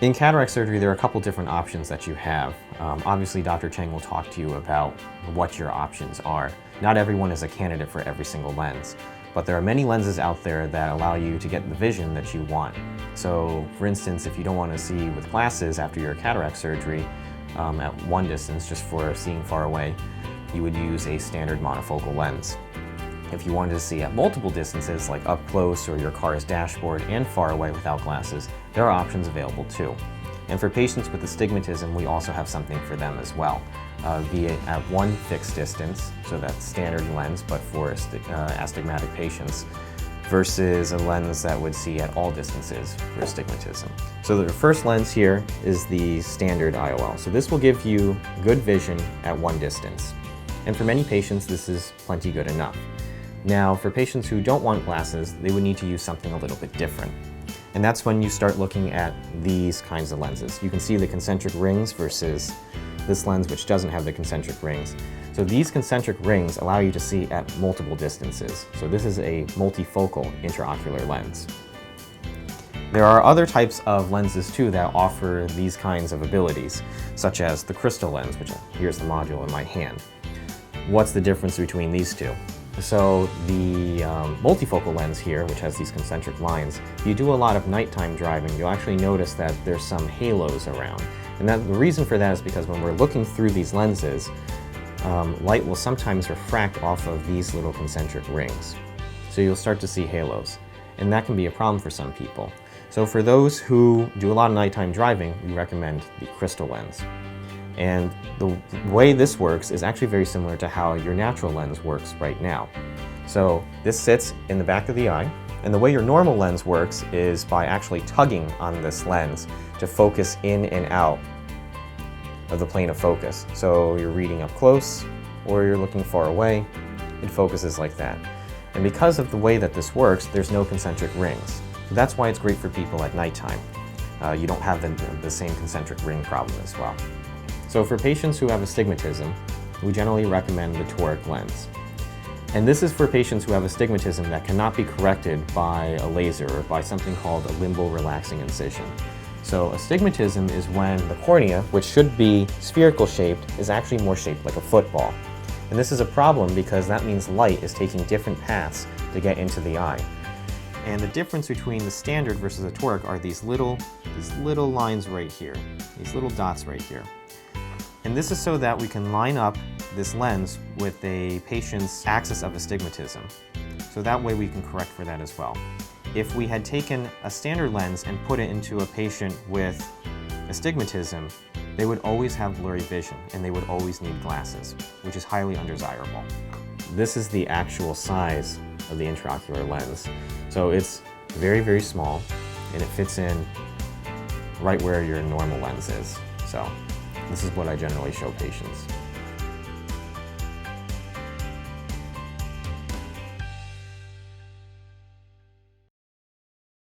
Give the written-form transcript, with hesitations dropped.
In cataract surgery, there are a couple different options that you have. Obviously, Dr. Cheng will talk to you about what your options are. Not everyone is a candidate for every single lens, but there are many lenses out there that allow you to get the vision that you want. So, for instance, if you don't want to see with glasses after your cataract surgery at one distance, just for seeing far away, you would use a standard monofocal lens. If you wanted to see at multiple distances, like up close or your car's dashboard and far away without glasses, there are options available too. And for patients with astigmatism, we also have something for them as well. Via at one fixed distance, so that's standard lens, but for astigmatic patients, versus a lens that would see at all distances for astigmatism. So the first lens here is the standard IOL. So this will give you good vision at one distance. And for many patients, this is plenty good enough. Now, for patients who don't want glasses, they would need to use something a little bit different. And that's when you start looking at these kinds of lenses. You can see the concentric rings versus this lens, which doesn't have the concentric rings. So these concentric rings allow you to see at multiple distances. So this is a multifocal intraocular lens. There are other types of lenses too that offer these kinds of abilities, such as the crystal lens, which here's the module in my hand. What's the difference between these two? So the multifocal lens here, which has these concentric lines, if you do a lot of nighttime driving, you'll actually notice that there's some halos around. And the reason for that is because when we're looking through these lenses, light will sometimes refract off of these little concentric rings. So you'll start to see halos. And that can be a problem for some people. So for those who do a lot of nighttime driving, we recommend the crystal lens. And the way this works is actually very similar to how your natural lens works right now. So this sits in the back of the eye, and the way your normal lens works is by actually tugging on this lens to focus in and out of the plane of focus. So you're reading up close or you're looking far away, it focuses like that. And because of the way that this works, there's no concentric rings. So that's why it's great for people at nighttime. You don't have the same concentric ring problem as well. So for patients who have astigmatism, we generally recommend the toric lens. And this is for patients who have astigmatism that cannot be corrected by a laser or by something called a limbal relaxing incision. So astigmatism is when the cornea, which should be spherical shaped, is actually more shaped like a football. And this is a problem because that means light is taking different paths to get into the eye. And the difference between the standard versus the toric are these little lines right here, these little dots right here. And this is so that we can line up this lens with a patient's axis of astigmatism. So that way we can correct for that as well. If we had taken a standard lens and put it into a patient with astigmatism, they would always have blurry vision and they would always need glasses, which is highly undesirable. This is the actual size of the intraocular lens. So it's very, very small and it fits in right where your normal lens is. So this is what I generally show patients.